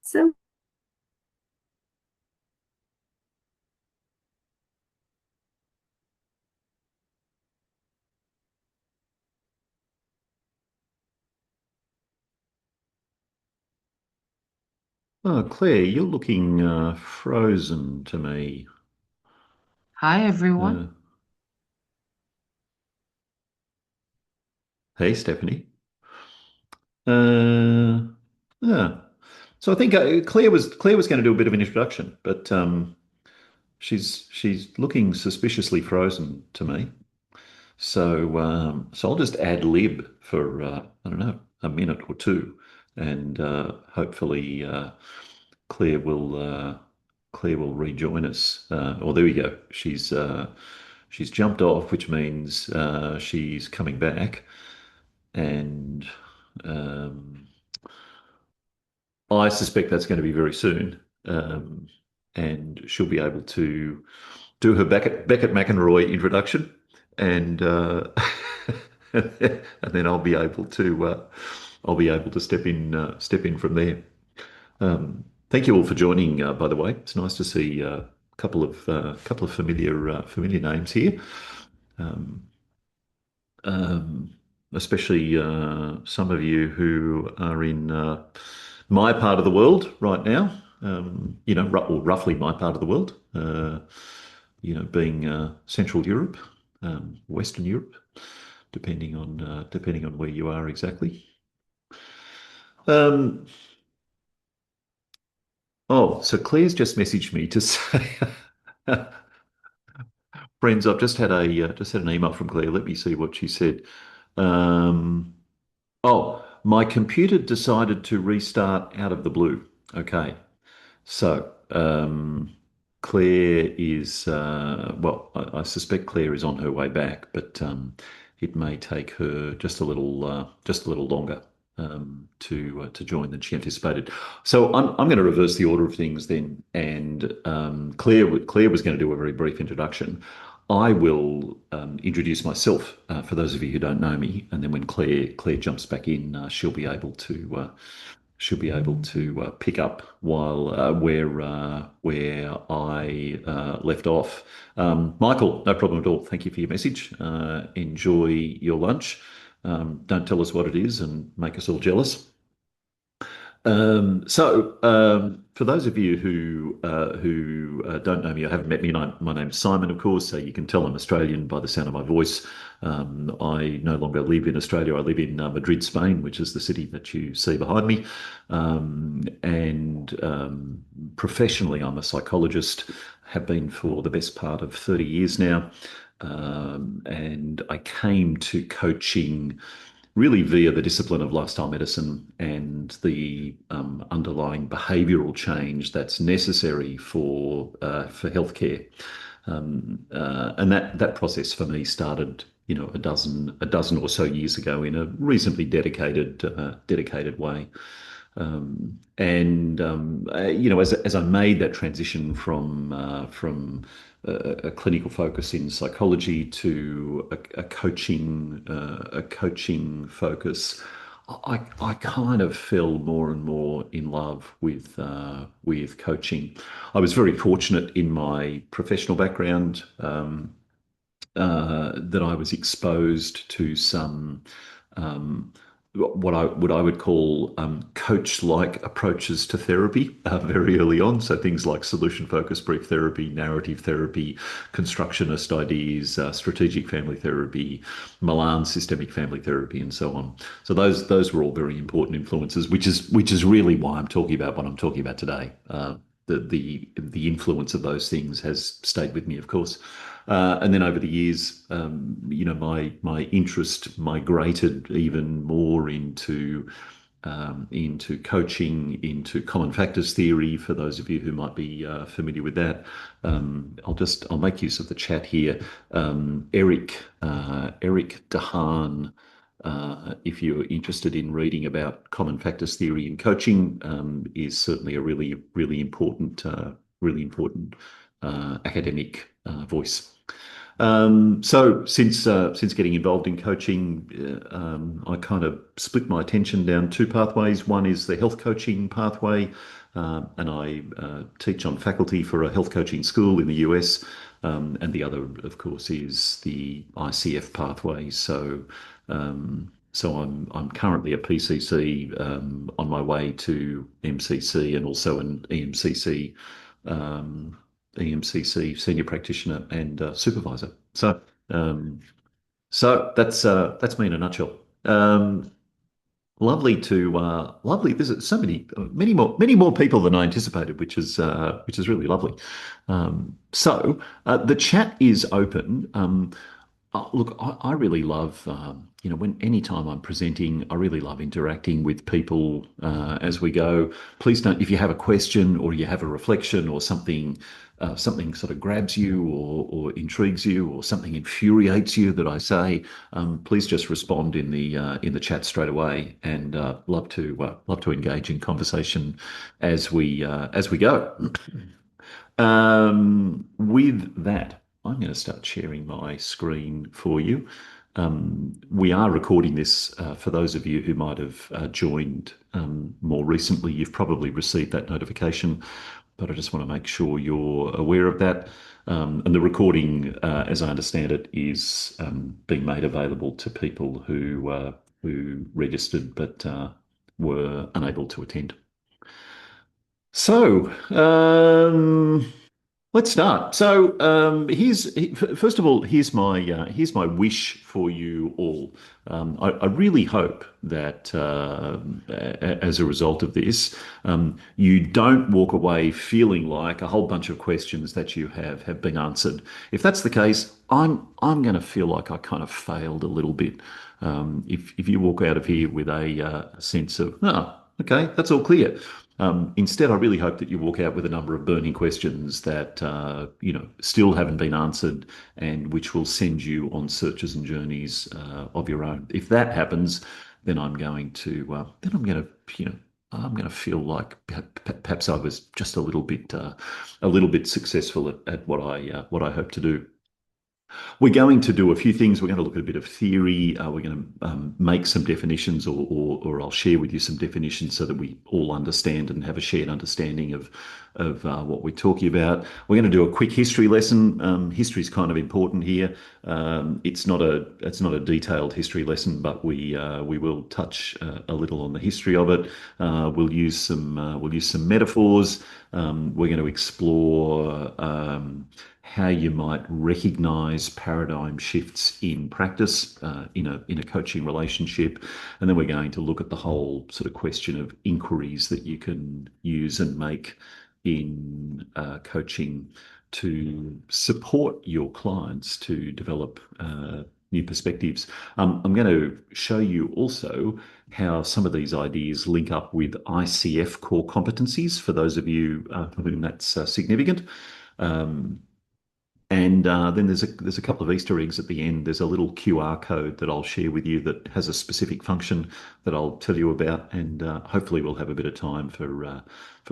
So, Oh, Claire, you're looking frozen to me. hi everyone. Uh, hey, Stephanie. Uh, yeah. So I think Claire was going to do a bit of an introduction, but she's looking suspiciously frozen to me. So I'll just ad lib for I don't know, a minute or two, and hopefully Claire will rejoin us. Oh, there we go. She's jumped off, which means she's coming back, and um, I suspect that's going to be very soon. Um, and she'll be able to do her Beckett McEnroy introduction, and and then I'll be able to step in from there. Thank you all for joining. By the way, it's nice to see a couple of familiar names here. Um, um, Especially some of you who are in my part of the world right now. Or roughly my part of the world. Being Central Europe, Western Europe, depending on where you are exactly. Um, so Claire's just messaged me to say, friends, I've just had an email from Claire. Let me see what she said. Um, my computer decided to restart out of the blue. Okay. So Claire is, I suspect Claire is on her way back, but it may take her just a little longer to join than she anticipated. So I'm going to reverse the order of things then, and Claire was going to do a very brief introduction. I will introduce myself for those of you who don't know me, and then when Claire jumps back in, she'll be able to pick up while where I left off. Michael, no problem at all. Thank you for your message. Enjoy your lunch. Don't tell us what it is and make us all jealous. For those of you who don't know me or haven't met me, my name's Simon, of course. So you can tell I'm Australian by the sound of my voice. I no longer live in Australia. I live in Madrid, Spain, which is the city that you see behind me. And Professionally, I'm a psychologist. Have been for the best part of 30 years now. And I came to coaching really via the discipline of lifestyle medicine and the underlying behavioural change that's necessary for healthcare. And that process for me started, a dozen or so years ago in a reasonably dedicated way. As I made that transition from a clinical focus in psychology to a coaching focus, I kind of fell more and more in love with coaching. I was very fortunate in my professional background that I was exposed to some what I would call coach-like approaches to therapy very early on. So things like solution-focused brief therapy, narrative therapy, constructionist ideas, strategic family therapy, Milan systemic family therapy, and so on. So those were all very important influences, which is really why I'm talking about what I'm talking about today. The influence of those things has stayed with me, of course. And then over the years, my interest migrated even more into coaching, into common factors theory. For those of you who might be familiar with that, I'll make use of the chat here. Eric Dehaan. If you're interested in reading about common factors theory in coaching, is certainly a really important academic voice. So since getting involved in coaching, I kind of split my attention down two pathways. One is the health coaching pathway, and I teach on faculty for a health coaching school in the US. And the other, of course, is the ICF pathway. So I'm currently a PCC on my way to MCC and also an EMCC senior practitioner and supervisor. Um, so that's me in a nutshell. Um, lovely visit. So many more people than I anticipated, which is really lovely. So the chat is open. Look, I really love, when anytime I'm presenting, I really love interacting with people as we go. Please don't, if you have a question or you have a reflection or something sort of grabs you or intrigues you or something infuriates you that I say, please just respond in the chat straight away, and love to engage in conversation as we go. With that, I'm going to start sharing my screen for you. We are recording this for those of you who might have joined more recently. You've probably received that notification, but I just want to make sure you're aware of that. And the recording, as I understand it, is being made available to people who registered but were unable to attend. So, let's start. So, first of all, here's my wish for you all. I really hope that as a result of this, you don't walk away feeling like a whole bunch of questions that you have been answered. If that's the case, I'm going to feel like I kind of failed a little bit. If you walk out of here with a sense of, okay, that's all clear. Instead, I really hope that you walk out with a number of burning questions that still haven't been answered, and which will send you on searches and journeys of your own. If that happens, then I'm going to feel like perhaps I was just a little bit successful at what I hope to do. We're going to do a few things. We're going to look at a bit of theory. We're going to make some definitions, or I'll share with you some definitions so that we all understand and have a shared understanding of what we're talking about. We're going to do a quick history lesson. History is kind of important here. It's not a detailed history lesson, but we will touch a little on the history of it. We'll use some metaphors. We're going to explore how you might recognize paradigm shifts in practice in a coaching relationship, and then we're going to look at the whole sort of question of inquiries that you can use and make in coaching to support your clients to develop new perspectives. I'm going to show you also how some of these ideas link up with ICF core competencies for those of you for whom that's significant. And then there's a couple of Easter eggs at the end. There's a little QR code that I'll share with you that has a specific function that I'll tell you about, and hopefully we'll have a bit of time for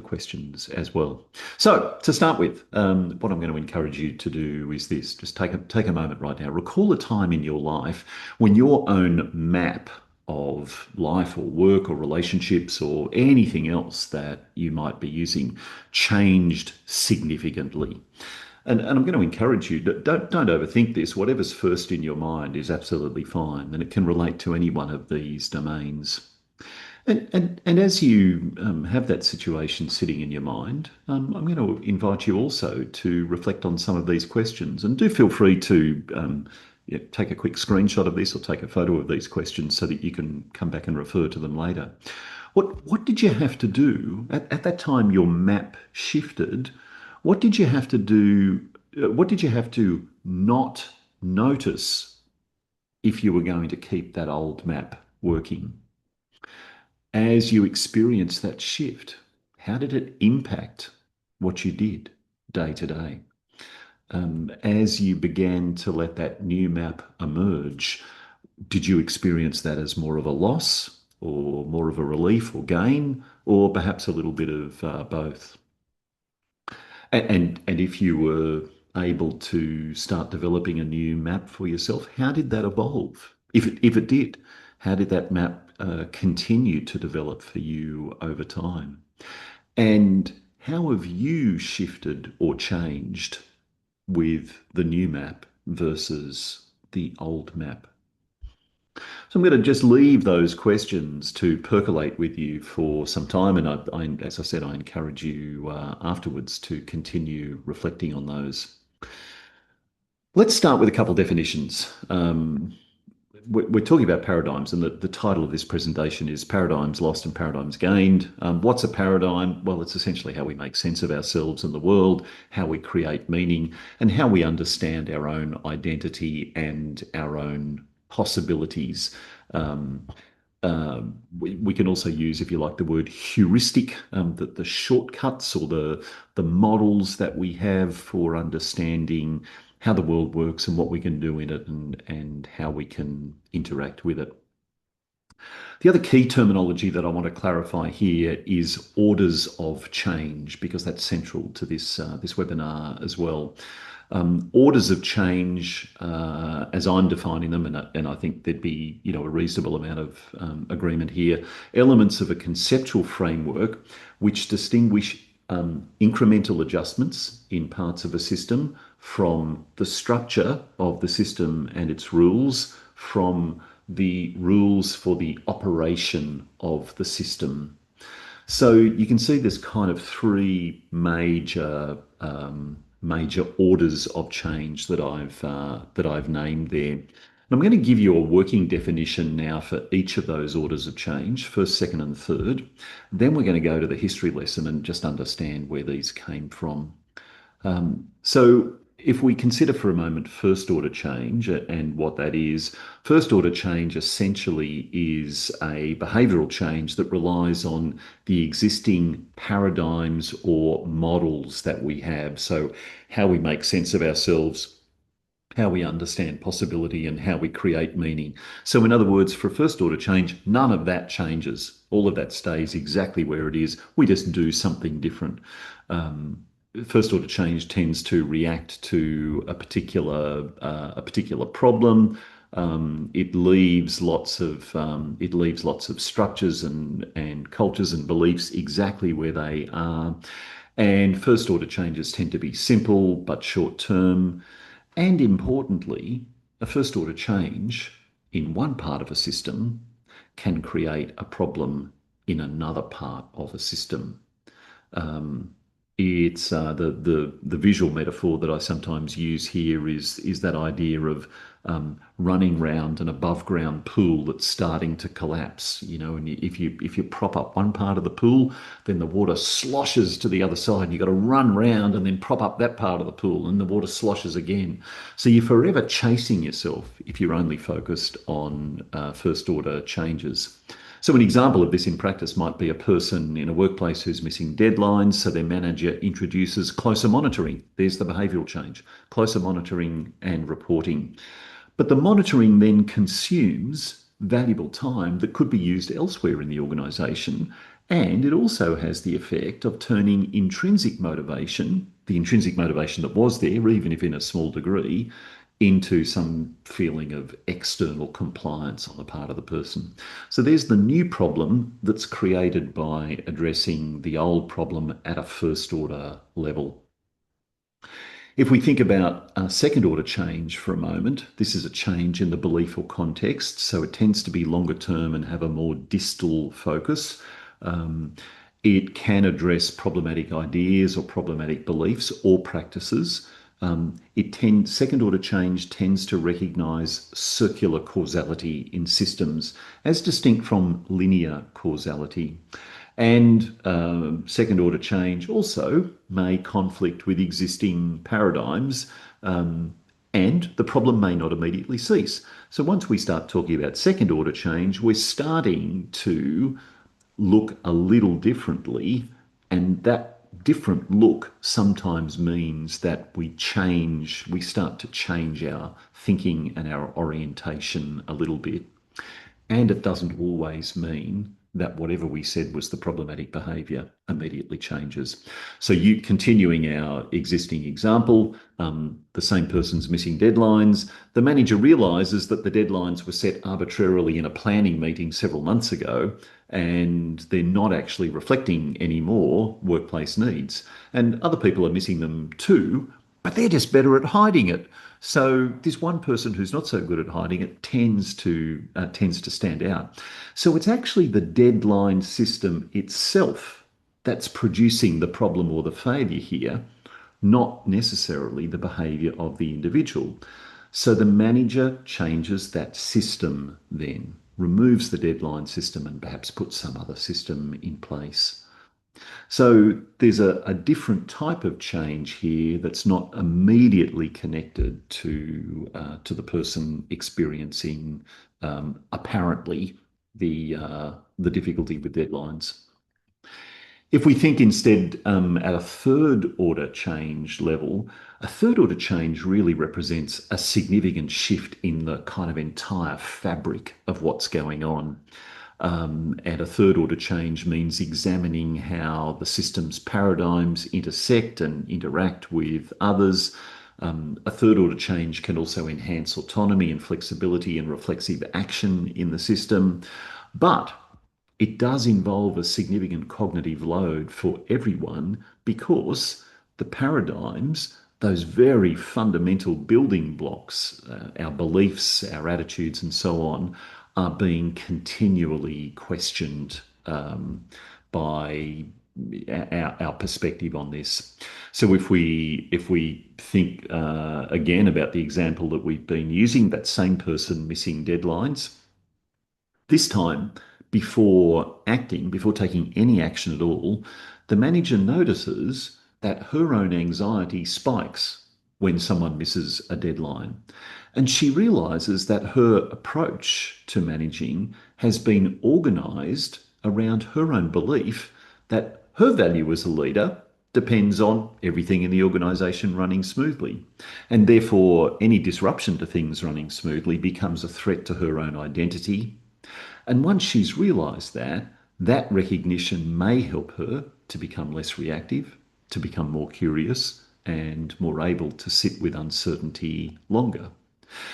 questions as well. So to start with, what I'm going to encourage you to do is this: just take a moment right now. Recall a time in your life when your own map of life or work or relationships or anything else that you might be using changed significantly. And I'm going to encourage you, don't overthink this. Whatever's first in your mind is absolutely fine, and it can relate to any one of these domains. And as you have that situation sitting in your mind, I'm going to invite you also to reflect on some of these questions, and do feel free to take a quick screenshot of this or take a photo of these questions so that you can come back and refer to them later. What did you have to do at that time your map shifted? What did you have to do? What did you have to not notice if you were going to keep that old map working? As you experienced that shift, how did it impact what you did day to day? As you began to let that new map emerge, did you experience that as more of a loss or more of a relief or gain, or perhaps a little bit of both? And if you were able to start developing a new map for yourself? How did that evolve? If it did, how did that map continue to develop for you over time? And how have you shifted or changed with the new map versus the old map? So I'm going to just leave those questions to percolate with you for some time. And as I said, I encourage you afterwards to continue reflecting on those. Let's start with a couple of definitions. We're talking about paradigms, and the title of this presentation is Paradigms Lost and Paradigms Gained. What's a paradigm? Well, it's essentially how we make sense of ourselves and the world, how we create meaning, and how we understand our own identity and our own possibilities. Um, we can also use, if you like, the word heuristic, the shortcuts or the models that we have for understanding how the world works and what we can do in it and how we can interact with it. The other key terminology that I want to clarify here is orders of change, because that's central to this webinar as well. Orders of change, as I'm defining them, and I think there'd be a reasonable amount of agreement here. Elements of a conceptual framework which distinguish incremental adjustments in parts of a system from the structure of the system and its rules, from the rules for the operation of the system. So you can see there's kind of three major orders of change that I've named there. And I'm going to give you a working definition now for each of those orders of change, first, second, and third. Then we're going to go to the history lesson and just understand where these came from. So if we consider for a moment first order change and what that is, first order change essentially is a behavioral change that relies on the existing paradigms or models that we have. So how we make sense of ourselves, how we understand possibility, and how we create meaning. So in other words, for first order change, none of that changes. All of that stays exactly where it is. We just do something different. First order change tends to react to a particular problem. It leaves lots of structures and cultures and beliefs exactly where they are. And first order changes tend to be simple but short term. And importantly, a first order change in one part of a system can create a problem in another part of a system. Um, it's the visual metaphor that I sometimes use here is that idea of running round an above ground pool that's starting to collapse. And if you prop up one part of the pool, then the water sloshes to the other side. You've got to run round and then prop up that part of the pool, and the water sloshes again. So you're forever chasing yourself if you're only focused on first order changes. So an example of this in practice might be a person in a workplace who's missing deadlines, so their manager introduces closer monitoring. There's the behavioural change, closer monitoring and reporting. But the monitoring then consumes valuable time that could be used elsewhere in the organisation, and it also has the effect of turning intrinsic motivation, the intrinsic motivation that was there, even if in a small degree, into some feeling of external compliance on the part of the person. So there's the new problem that's created by addressing the old problem at a first order level. If we think about a second order change for a moment, this is a change in the belief or context, so it tends to be longer term and have a more distal focus. It can address problematic ideas or problematic beliefs or practices. Second order change tends to recognize circular causality in systems as distinct from linear causality. And second order change also may conflict with existing paradigms, and the problem may not immediately cease. So once we start talking about second order change, we're starting to look a little differently, and that different look sometimes means that we start to change our thinking and our orientation a little bit. And it doesn't always mean that whatever we said was the problematic behavior immediately changes. So, you continuing our existing example, the same person's missing deadlines. The manager realizes that the deadlines were set arbitrarily in a planning meeting several months ago, and they're not actually reflecting any more workplace needs. And other people are missing them too, but they're just better at hiding it. So this one person who's not so good at hiding it tends to stand out. So it's actually the deadline system itself that's producing the problem or the failure here, not necessarily the behavior of the individual. So the manager changes that system then, removes the deadline system and perhaps puts some other system in place. So there's a different type of change here that's not immediately connected to the person experiencing apparently the difficulty with deadlines. If we think instead at a third order change level, a third order change really represents a significant shift in the kind of entire fabric of what's going on. And a third order change means examining how the system's paradigms intersect and interact with others. A third order change can also enhance autonomy and flexibility and reflexive action in the system. But it does involve a significant cognitive load for everyone because the paradigms, those very fundamental building blocks, our beliefs, our attitudes, and so on, are being continually questioned by our perspective on this. So if we think again about the example that we've been using, that same person missing deadlines, this time, before acting, before taking any action at all, the manager notices that her own anxiety spikes when someone misses a deadline. And she realizes that her approach to managing has been organized around her own belief that her value as a leader depends on everything in the organization running smoothly. And therefore, any disruption to things running smoothly becomes a threat to her own identity. And once she's realized that, that recognition may help her to become less reactive, to become more curious, and more able to sit with uncertainty longer.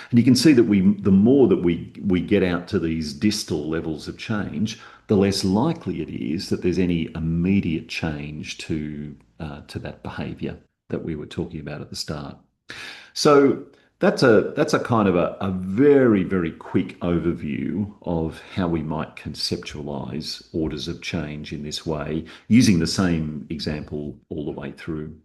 And you can see that the more that we get out to these distal levels of change, the less likely it is that there's any immediate change to that behaviour that we were talking about at the start. So that's a kind of a very, very quick overview of how we might conceptualize orders of change in this way, using the same example all the way through.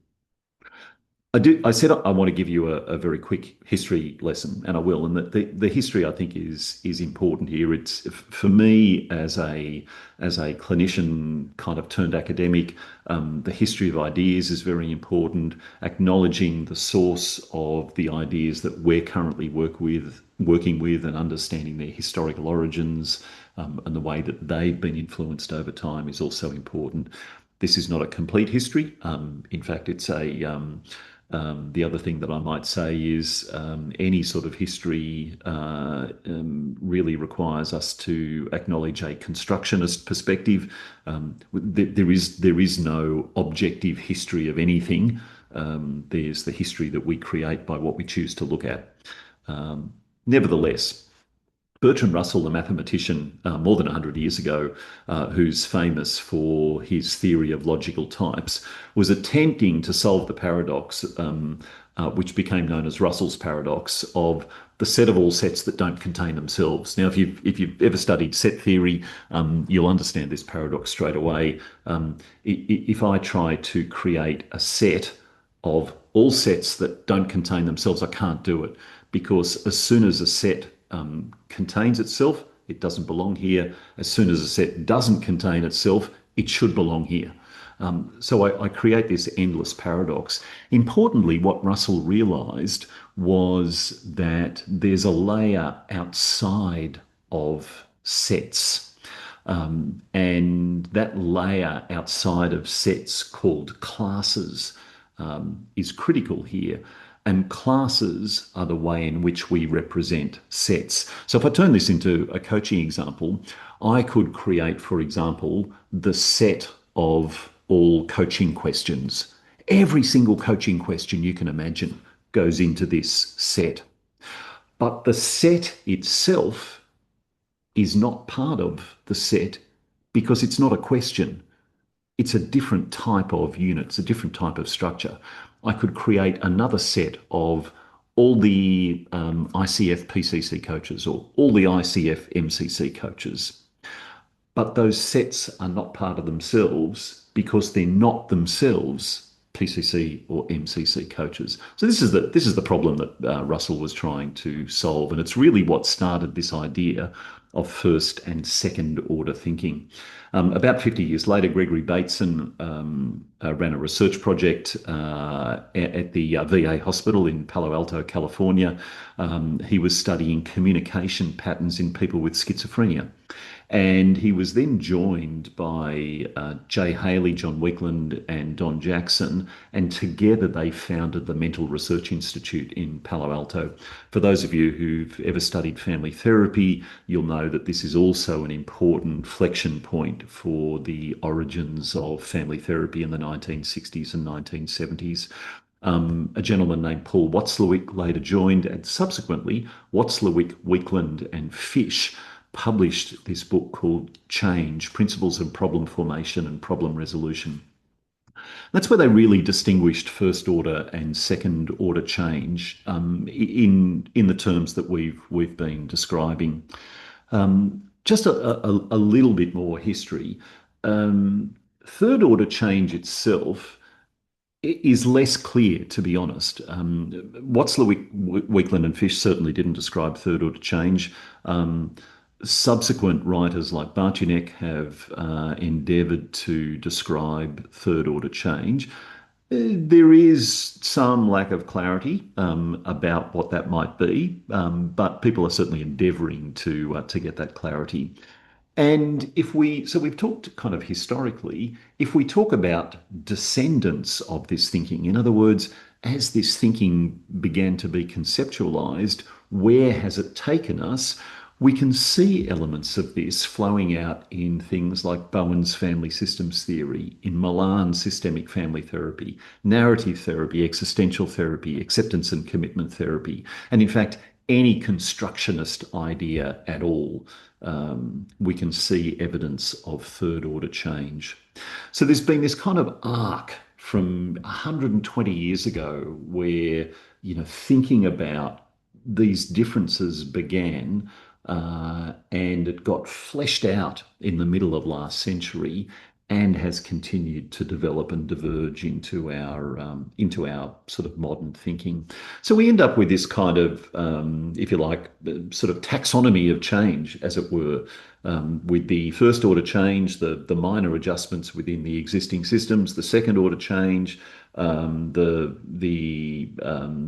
I said I want to give you a very quick history lesson, and I will. And the history I think is important here. It's for me as a clinician kind of turned academic. The history of ideas is very important. Acknowledging the source of the ideas that we're currently working with, and understanding their historical origins and the way that they've been influenced over time is also important. This is not a complete history. In fact, it's the other thing that I might say is any sort of history really requires us to acknowledge a constructionist perspective. There is no objective history of anything. There's the history that we create by what we choose to look at. Nevertheless, Bertrand Russell, the mathematician more than 100 years ago, who's famous for his theory of logical types, was attempting to solve the paradox, which became known as Russell's paradox, of the set of all sets that don't contain themselves. Now, if you've ever studied set theory, you'll understand this paradox straight away. If I try to create a set of all sets that don't contain themselves, I can't do it, because as soon as a set contains itself, it doesn't belong here. As soon as a set doesn't contain itself, it should belong here. So I create this endless paradox. Importantly, what Russell realized was that there's a layer outside of sets. And that layer outside of sets, called classes, is critical here. and classes are the way in which we represent sets. So if I turn this into a coaching example, I could create, for example, the set of all coaching questions. Every single coaching question you can imagine goes into this set. But the set itself is not part of the set because it's not a question. It's a different type of unit, it's a different type of structure. I could create another set of all the ICF PCC coaches or all the ICF MCC coaches. But those sets are not part of themselves because they're not themselves PCC or MCC coaches. So this is the problem that Russell was trying to solve, and it's really what started this idea of first and second order thinking. About 50 years later, Gregory Bateson ran a research project at the VA hospital in Palo Alto, California. He was studying communication patterns in people with schizophrenia. And he was then joined by Jay Haley, John Weakland, and Don Jackson, and together they founded the Mental Research Institute in Palo Alto. For those of you who've ever studied family therapy, you'll know that this is also an important flexion point for the origins of family therapy in the 1960s and 1970s. A gentleman named Paul Watzlawick later joined, and subsequently, Watzlawick, Weakland, and Fish published this book called Change, Principles of Problem Formation and Problem Resolution. That's where they really distinguished first order and second order change in the terms that we've been describing. Just a little bit more history. Third order change itself is less clear, to be honest. Watzlawick, Weakland, and Fish certainly didn't describe third order change. Subsequent writers like Bartunek have endeavoured to describe third order change. There is some lack of clarity about what that might be, but people are certainly endeavouring to get that clarity. And so we've talked kind of historically, if we talk about descendants of this thinking, in other words, as this thinking began to be conceptualized, where has it taken us? We can see elements of this flowing out in things like Bowen's family systems theory, in Milan's systemic family therapy, narrative therapy, existential therapy, acceptance and commitment therapy, and in fact, any constructionist idea at all. We can see evidence of third order change. So there's been this kind of arc from 120 years ago where, thinking about these differences began and it got fleshed out in the middle of last century and has continued to develop and diverge into our sort of modern thinking. So we end up with this kind of, if you like, sort of taxonomy of change, as it were, with the first order change, the minor adjustments within the existing systems, the second order change, the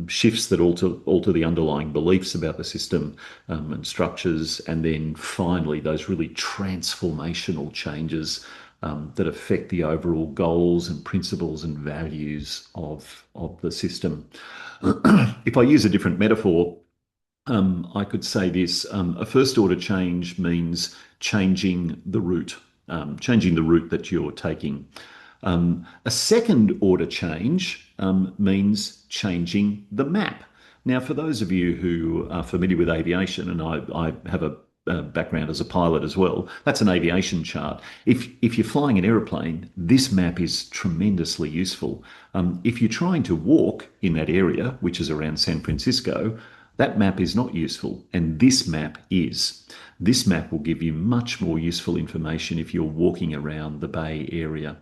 shifts that alter the underlying beliefs about the system and structures, and then finally those really transformational changes that affect the overall goals and principles and values of the system. If I use a different metaphor, I could say this: a first order change means changing the route that you're taking. A second order change means changing the map. Now, for those of you who are familiar with aviation, and I have a background as a pilot as well, that's an aviation chart. If you're flying an aeroplane, this map is tremendously useful. If you're trying to walk in that area, which is around San Francisco, that map is not useful, and this map is. This map will give you much more useful information if you're walking around the Bay Area.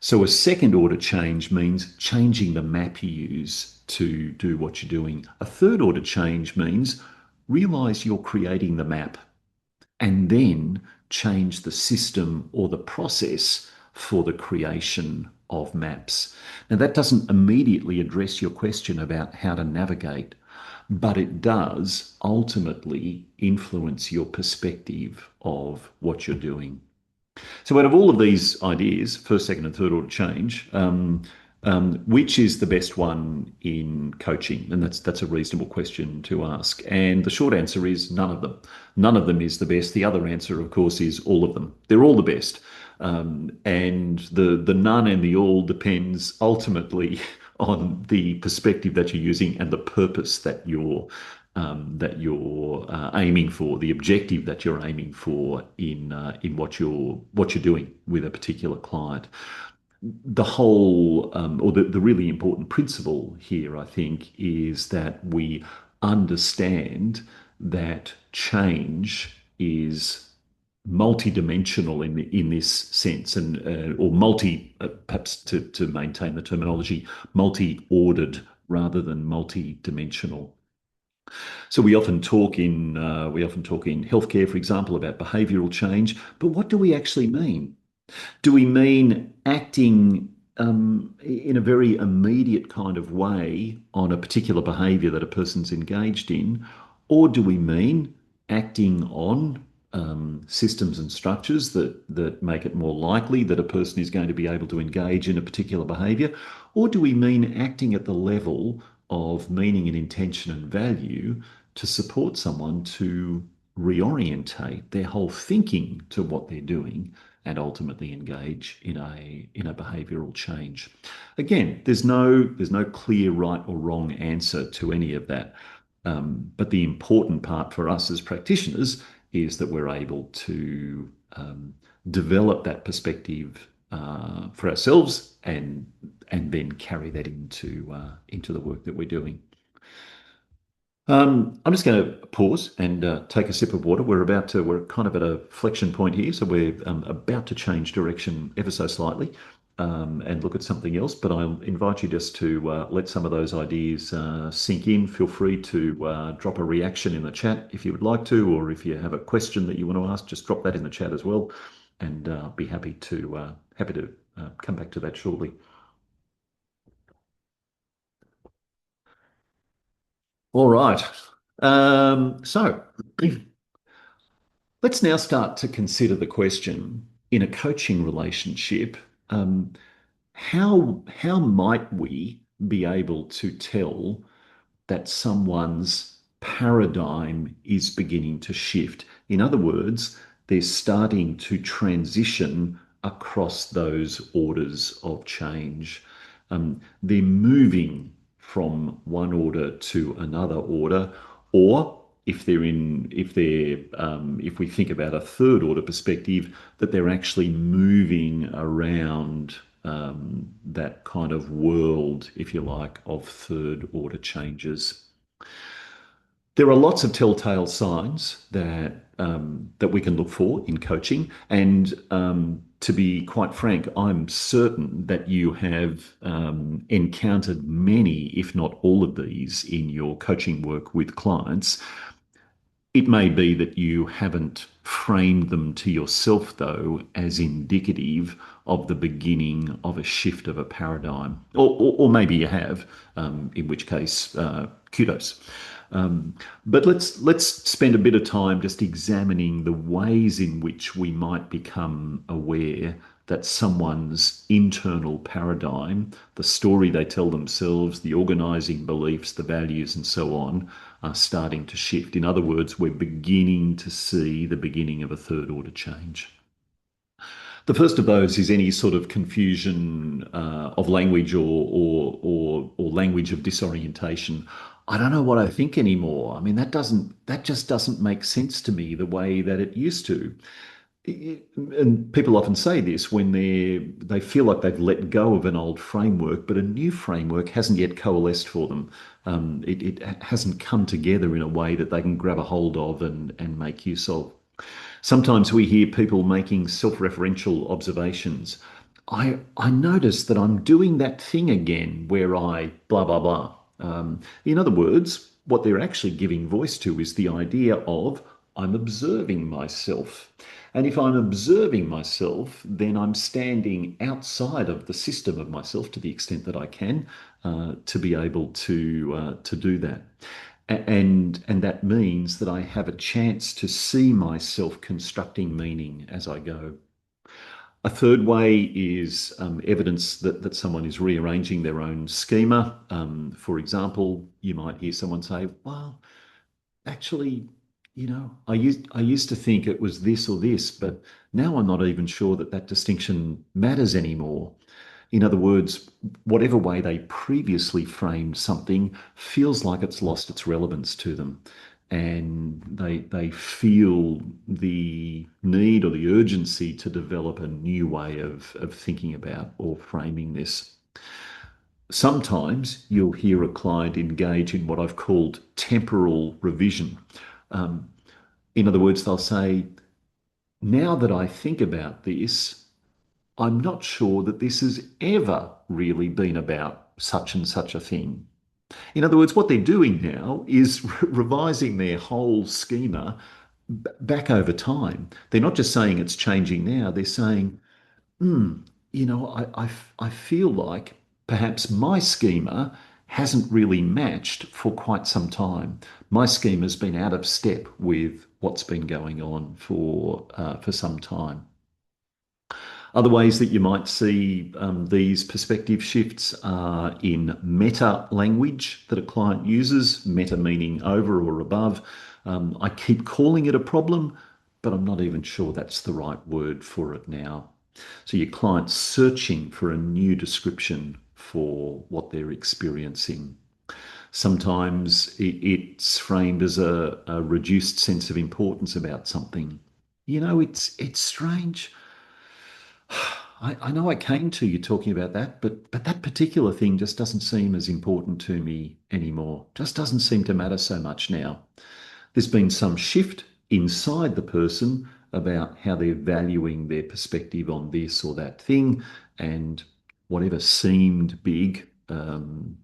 So a second order change means changing the map you use to do what you're doing. A third order change means realize you're creating the map and then change the system or the process for the creation of maps. Now, that doesn't immediately address your question about how to navigate, but it does ultimately influence your perspective of what you're doing. So out of all of these ideas, first, second, and third order change, Which is the best one in coaching? And that's a reasonable question to ask. And the short answer is none of them. None of them is the best. The other answer, of course, is all of them. They're all the best. And the none and the all depends ultimately on the perspective that you're using and the purpose that you're aiming for, the objective that you're aiming for in what you're doing with a particular client. The whole, or the really important principle here, I think, is that we understand that change is multidimensional in this sense, and or perhaps to maintain the terminology, multi-ordered rather than multi-dimensional. So we often talk in healthcare, for example, about behavioural change, but what do we actually mean? Do we mean acting in a very immediate kind of way on a particular behaviour that a person's engaged in? Or do we mean acting on systems and structures that make it more likely that a person is going to be able to engage in a particular behaviour? Or do we mean acting at the level of meaning and intention and value to support someone to reorientate their whole thinking to what they're doing and ultimately engage in a behavioural change? Again, there's no clear right or wrong answer to any of that. But the important part for us as practitioners is that we're able to develop that perspective for ourselves and then carry that into the work that we're doing. I'm just going to pause and take a sip of water. We're kind of at a flexion point here, so we're about to change direction ever so slightly and look at something else. But I'll invite you just to let some of those ideas sink in. Feel free to drop a reaction in the chat if you would like to, or if you have a question that you want to ask, just drop that in the chat as well, and be happy to come back to that shortly. All right. So. Let's now start to consider the question in a coaching relationship, um, how might we be able to tell that someone's paradigm is beginning to shift? In other words, they're starting to transition across those orders of change. They're moving from one order to another order, or if we think about a third order perspective, that they're actually moving around that kind of world, if you like, of third order changes. There are lots of telltale signs that we can look for in coaching, and to be quite frank, I'm certain that you have encountered many, if not all of these, in your coaching work with clients. It may be that you haven't framed them to yourself, though, as indicative of the beginning of a shift of a paradigm. Or maybe you have, in which case, kudos. But let's spend a bit of time just examining the ways in which we might become aware that someone's internal paradigm, the story they tell themselves, the organizing beliefs, the values, and so on, are starting to shift. In other words, we're beginning to see the beginning of a third order change. The first of those is any sort of confusion of language or language of disorientation. I don't know what I think anymore. I mean, that just doesn't make sense to me the way that it used to. And people often say this when they feel like they've let go of an old framework, but a new framework hasn't yet coalesced for them. It hasn't come together in a way that they can grab a hold of and make use of. Sometimes we hear people making self-referential observations. I notice that I'm doing that thing again where I blah, blah, blah. In other words, what they're actually giving voice to is the idea of I'm observing myself. And if I'm observing myself, then I'm standing outside of the system of myself to the extent that I can to be able to do that. And that means that I have a chance to see myself constructing meaning as I go. A third way is evidence that someone is rearranging their own schema. For example, you might hear someone say, well, actually, I used to think it was this or this, but now I'm not even sure that that distinction matters anymore. In other words, whatever way they previously framed something feels like it's lost its relevance to them. And they feel the need or the urgency to develop a new way of thinking about or framing this. Sometimes you'll hear a client engage in what I've called temporal revision. Um, in other words, they'll say, now that I think about this, I'm not sure that this has ever really been about such and such a thing. In other words, what they're doing now is revising their whole schema back over time. They're not just saying it's changing now, they're saying, hmm, I feel like perhaps my schema hasn't really matched for quite some time. My schema's been out of step with what's been going on for some time. Other ways that you might see these perspective shifts are in meta language that a client uses, meta meaning over or above. I keep calling it a problem, but I'm not even sure that's the right word for it now. So your client's searching for a new description for what they're experiencing. Sometimes it's framed as a reduced sense of importance about something. It's strange. I know I came to you talking about that, but that particular thing just doesn't seem as important to me anymore. Just doesn't seem to matter so much now. There's been some shift inside the person about how they're valuing their perspective on this or that thing, and whatever seemed big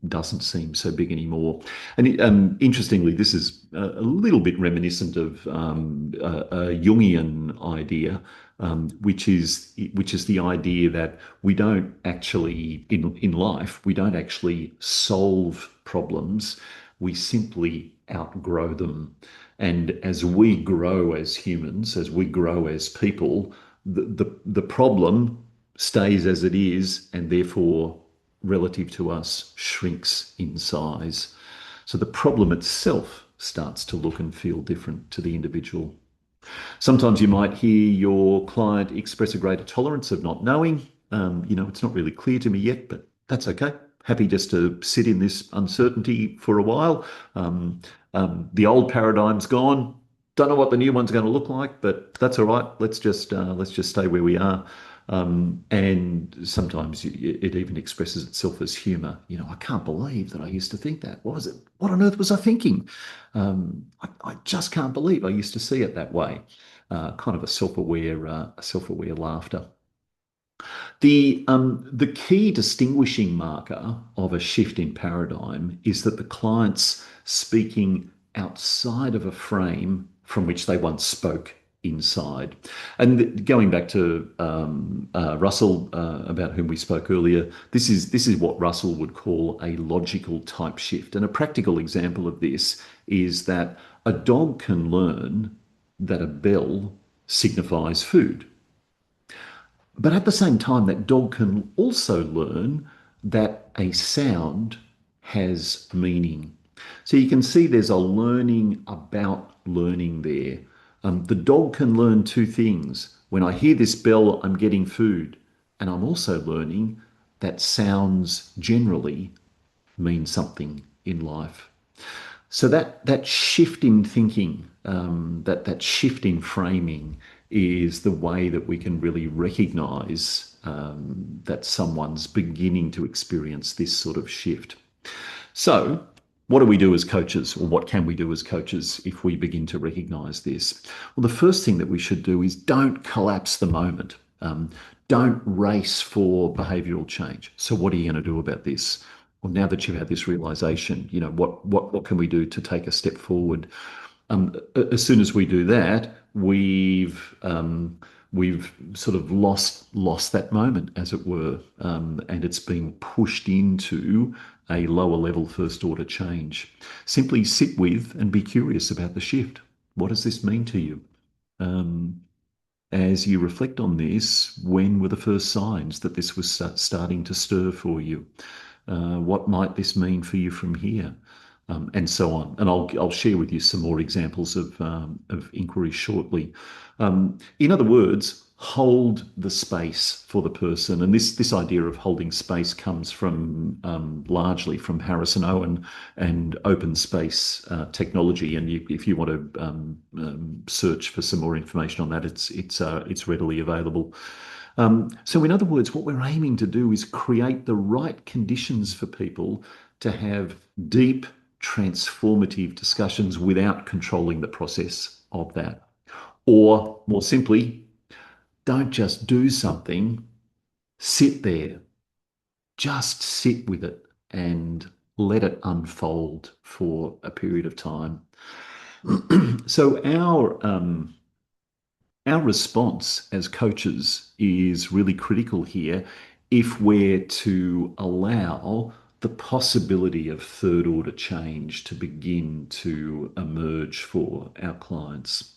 doesn't seem so big anymore. And interestingly, this is a little bit reminiscent of a Jungian idea, which is the idea that we don't actually in life we don't actually solve problems, we simply outgrow them. And as we grow as humans, as we grow as people, the problem stays as it is, and therefore, relative to us, shrinks in size. So the problem itself starts to look and feel different to the individual. Sometimes you might hear your client express a greater tolerance of not knowing. It's not really clear to me yet, but that's okay. Happy just to sit in this uncertainty for a while. The old paradigm's gone. Don't know what the new one's going to look like, but that's all right. Let's just stay where we are. And sometimes it even expresses itself as humour. I can't believe that I used to think that. What was it? What on earth was I thinking? I just can't believe I used to see it that way. Kind of a self-aware laughter. The key distinguishing marker of a shift in paradigm is that the client's speaking outside of a frame from which they once spoke inside. And going back to Russell, about whom we spoke earlier, this is what Russell would call a logical type shift. And a practical example of this is that a dog can learn that a bell signifies food. But at the same time, that dog can also learn that a sound has meaning. So you can see there's a learning about learning there. The dog can learn two things. When I hear this bell, I'm getting food. And I'm also learning that sounds generally mean something in life. So that shift in thinking, that shift in framing, is the way that we can really recognise that someone's beginning to experience this sort of shift. So, what do we do as coaches, or what can we do as coaches if we begin to recognise this? Well, the first thing that we should do is don't collapse the moment. Don't race for behavioural change. So, what are you going to do about this? Well, now that you've had this realization, what can we do to take a step forward? As soon as we do that, we've sort of lost that moment, as it were, and it's being pushed into a lower level first order change. Simply sit with and be curious about the shift. What does this mean to you? Um, as you reflect on this, when were the first signs that this was starting to stir for you? What might this mean for you from here? And so on. And I'll share with you some more examples of inquiry shortly. In other words, hold the space for the person. And this idea of holding space comes from largely from Harrison Owen and open space technology. And if you want to search for some more information on that, it's readily available. So, in other words, what we're aiming to do is create the right conditions for people to have deep, transformative discussions without controlling the process of that. Or more simply, don't just do something, sit there, just sit with it and let it unfold for a period of time. So, our response as coaches is really critical here if we're to allow the possibility of third order change to begin to emerge for our clients.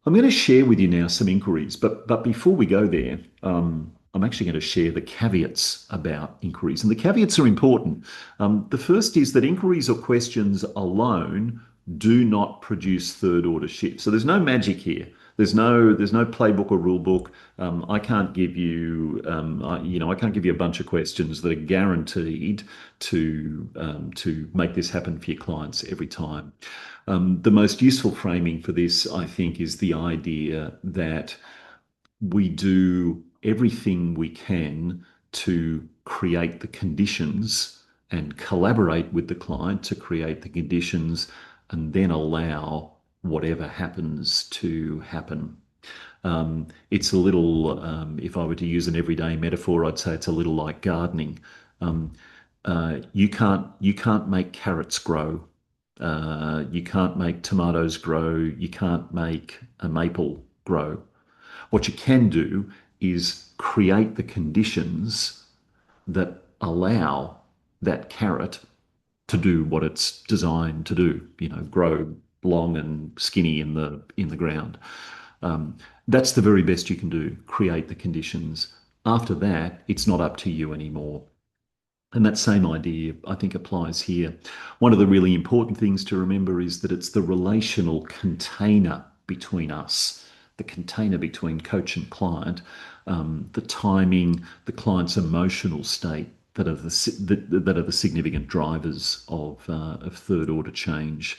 I'm going to share with you now some inquiries, but before we go there, I'm actually going to share the caveats about inquiries. And the caveats are important. The first is that inquiries or questions alone do not produce third order shifts. So there's no magic here. There's no playbook or rule book. I can't give you I can't give you a bunch of questions that are guaranteed to make this happen for your clients every time. The most useful framing for this, I think, is the idea that we do everything we can to create the conditions and collaborate with the client to create the conditions and then allow whatever happens to happen. It's a little, if I were to use an everyday metaphor, I'd say it's a little like gardening. Um, you can't make carrots grow. You can't make tomatoes grow. You can't make a maple grow. What you can do is create the conditions that allow that carrot to do what it's designed to do, grow long and skinny in the ground. Um, that's the very best you can do, create the conditions. After that, it's not up to you anymore. And that same idea, I think, applies here. One of the really important things to remember is that it's the relational container between us, the container between coach and client, the timing, the client's emotional state that are the significant drivers of third order change.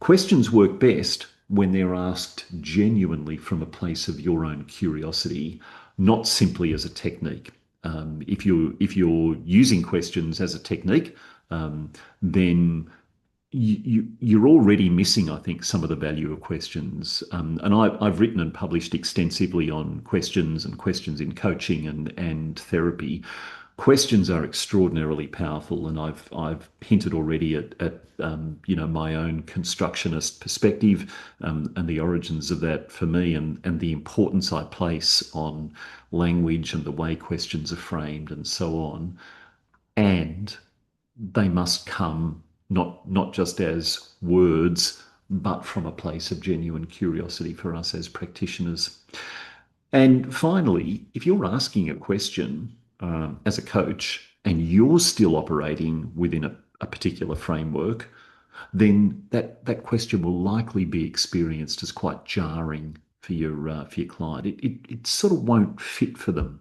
Questions work best when they're asked genuinely from a place of your own curiosity, not simply as a technique. If you're using questions as a technique, then you're already missing, I think, some of the value of questions. And I've written and published extensively on questions and questions in coaching and therapy. Questions are extraordinarily powerful, and I've hinted already at my own constructionist perspective and the origins of that for me, and the importance I place on language and the way questions are framed and so on. And they must come not just as words, but from a place of genuine curiosity for us as practitioners. And finally, if you're asking a question as a coach and you're still operating within a particular framework, then that question will likely be experienced as quite jarring for your client. It sort of won't fit for them.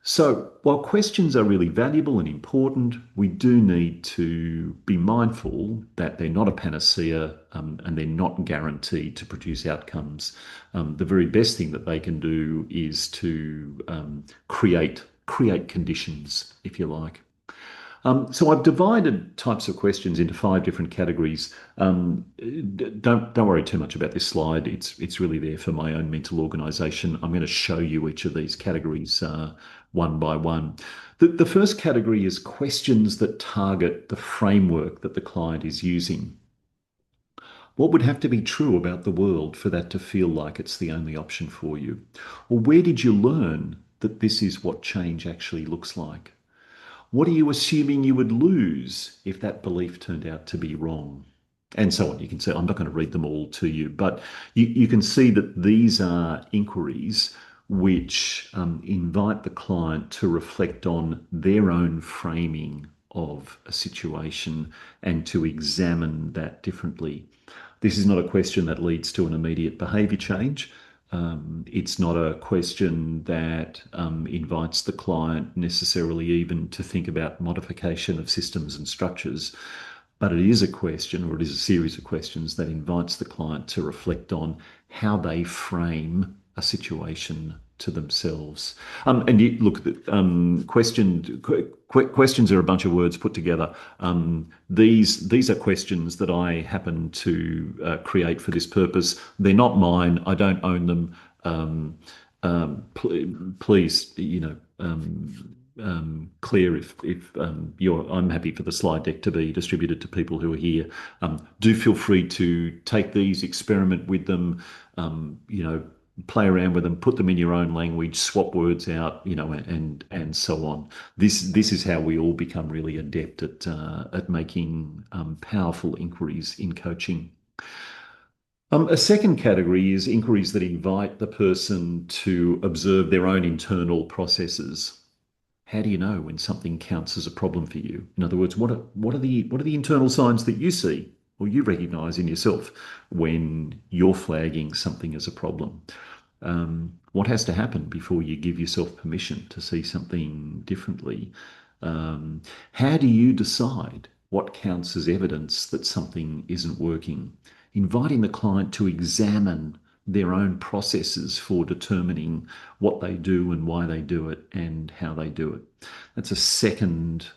So, while questions are really valuable and important, we do need to be mindful that they're not a panacea and they're not guaranteed to produce outcomes. The very best thing that they can do is to create conditions, if you like. So I've divided types of questions into 5 different categories. Don't worry too much about this slide. It's really there for my own mental organisation. I'm going to show you each of these categories one by one. The first category is questions that target the framework that the client is using. What would have to be true about the world for that to feel like it's the only option for you? Or where did you learn that this is what change actually looks like? What are you assuming you would lose if that belief turned out to be wrong? and so on. You can see, I'm not going to read them all to you, but you can see that these are inquiries which invite the client to reflect on their own framing of a situation and to examine that differently. This is not a question that leads to an immediate behaviour change. It's not a question that invites the client necessarily even to think about modification of systems and structures, but it is a question, or it is a series of questions that invites the client to reflect on how they frame a situation to themselves. And you, look, questions are a bunch of words put together. These are questions that I happen to create for this purpose. They're not mine. I don't own them. Please, clear if you're. I'm happy for the slide deck to be distributed to people who are here. Do feel free to take these, experiment with them. You know, play around with them, put them in your own language, swap words out, and so on. This is how we all become really adept at making powerful inquiries in coaching. A second category is inquiries that invite the person to observe their own internal processes. How do you know when something counts as a problem for you? In other words, what are the internal signs that you see or you recognize in yourself when you're flagging something as a problem? What has to happen before you give yourself permission to see something differently? How do you decide what counts as evidence that something isn't working? Inviting the client to examine their own processes for determining what they do and why they do it and how they do it. That's a second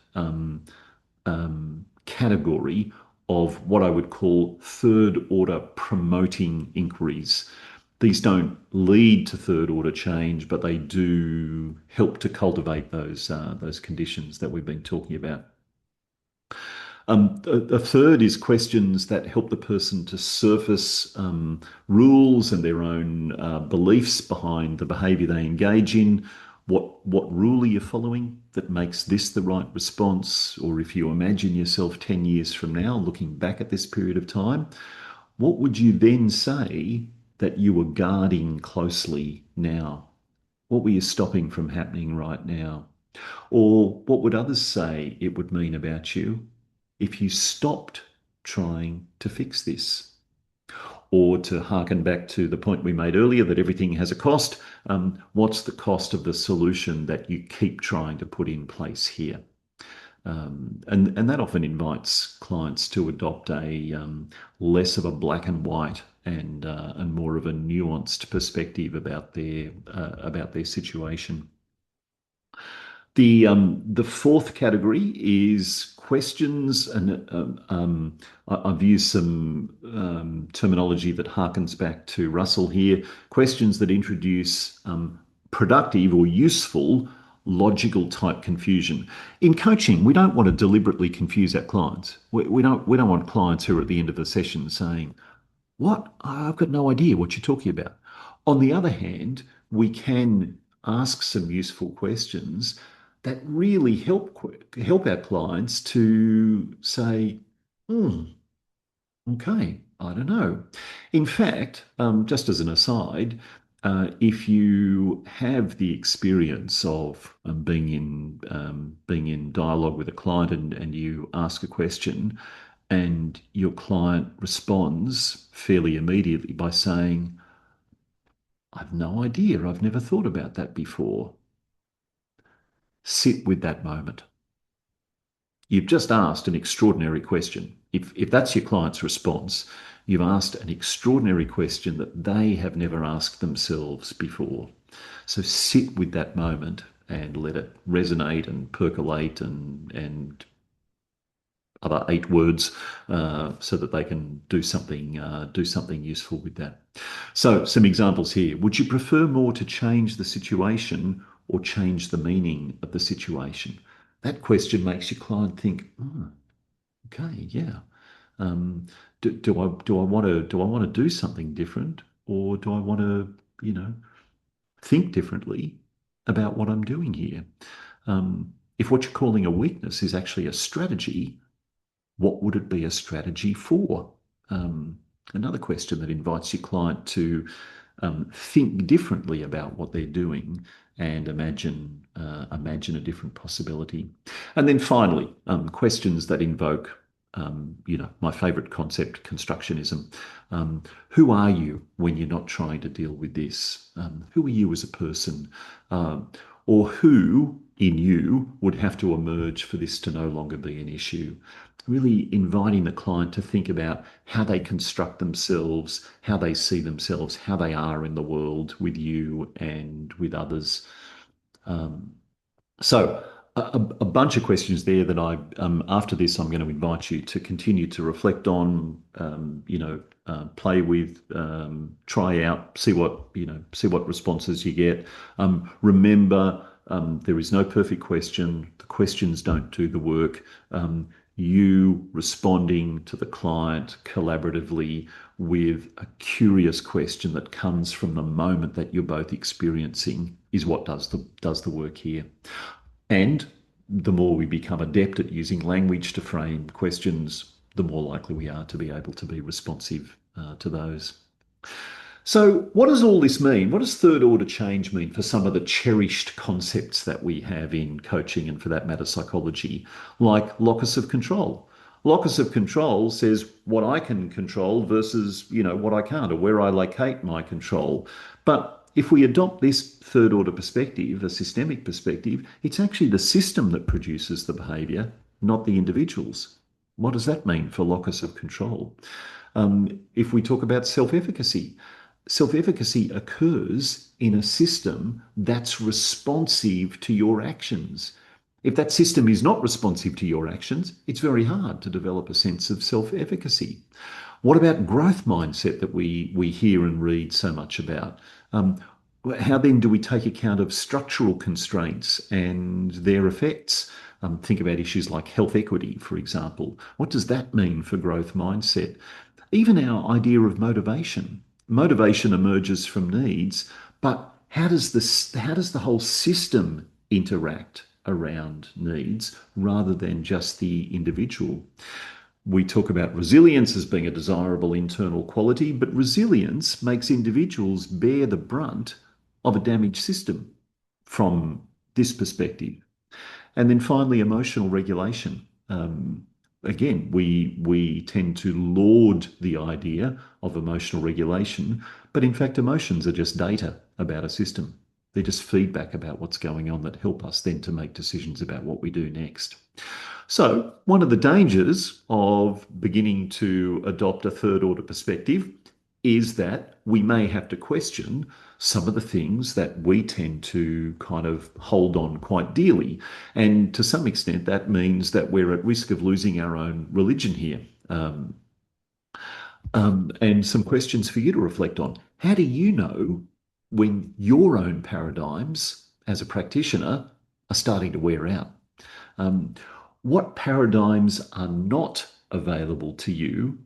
category of what I would call third order promoting inquiries. These don't lead to third order change, but they do help to cultivate those conditions that we've been talking about. A third is questions that help the person to surface rules and their own beliefs behind the behavior they engage in. What rule are you following that makes this the right response? Or if you imagine yourself 10 years from now, looking back at this period of time, what would you then say that you were guarding closely now? What were you stopping from happening right now? Or what would others say it would mean about you if you stopped trying to fix this? Or to harken back to the point we made earlier that everything has a cost, what's the cost of the solution that you keep trying to put in place here? And that often invites clients to adopt a less of a black and white and more of a nuanced perspective about their situation. The fourth category is questions, and I've used some terminology that harkens back to Russell here. Questions that introduce productive or useful logical type confusion. In coaching, we don't want to deliberately confuse our clients. We don't want clients who are at the end of the session saying, "What? I've got no idea what you're talking about." On the other hand, we can ask some useful questions that really help our clients to say, "Hmm, okay, I don't know." In fact, just as an aside, if you have the experience of being in dialogue with a client and you ask a question, and your client responds fairly immediately by saying, "I've no idea. I've never thought about that before." Sit with that moment. You've just asked an extraordinary question. If that's your client's response, you've asked an extraordinary question that they have never asked themselves before. So sit with that moment and let it resonate and percolate and other 8 words so that they can do something useful with that. So some examples here. Would you prefer more to change the situation or change the meaning of the situation? That question makes your client think, "Oh, okay, yeah. Um, do I want to do something different, or do I want to, think differently about what I'm doing here?" If what you're calling a weakness is actually a strategy, what would it be a strategy for? um, another question that invites your client to think differently about what they're doing and imagine a different possibility. And then finally, questions that invoke, my favorite concept, constructionism. Who are you when you're not trying to deal with this? Who are you as a person? Um, or who in you would have to emerge for this to no longer be an issue? Really inviting the client to think about how they construct themselves, how they see themselves, how they are in the world with you and with others. Um, so, a bunch of questions there that after this, I'm going to invite you to continue to reflect on, play with, try out, see what responses you get. Remember, there is no perfect question. The questions don't do the work. You responding to the client collaboratively with a curious question that comes from the moment that you're both experiencing is what does the work here. And the more we become adept at using language to frame questions, the more likely we are to be able to be responsive to those. So, what does all this mean? What does third order change mean for some of the cherished concepts that we have in coaching and, for that matter, psychology, like locus of control? Locus of control says what I can control versus, what I can't, or where I locate my control. But if we adopt this third order perspective, a systemic perspective, it's actually the system that produces the behavior, not the individuals. What does that mean for locus of control? If we talk about self-efficacy, self-efficacy occurs in a system that's responsive to your actions. If that system is not responsive to your actions, it's very hard to develop a sense of self-efficacy. What about growth mindset that we hear and read so much about? Um, how then do we take account of structural constraints and their effects? Think about issues like health equity, for example. What does that mean for growth mindset? Even our idea of motivation. Motivation emerges from needs, but how does the whole system interact around needs rather than just the individual? We talk about resilience as being a desirable internal quality, but resilience makes individuals bear the brunt of a damaged system from this perspective. And then finally, emotional regulation. Again, we tend to laud the idea of emotional regulation, but in fact, emotions are just data about a system. They're just feedback about what's going on that help us then to make decisions about what we do next. So, one of the dangers of beginning to adopt a third order perspective is that we may have to question some of the things that we tend to kind of hold on quite dearly. And to some extent, that means that we're at risk of losing our own religion here. And some questions for you to reflect on. How do you know when your own paradigms as a practitioner are starting to wear out? Um, what paradigms are not available to you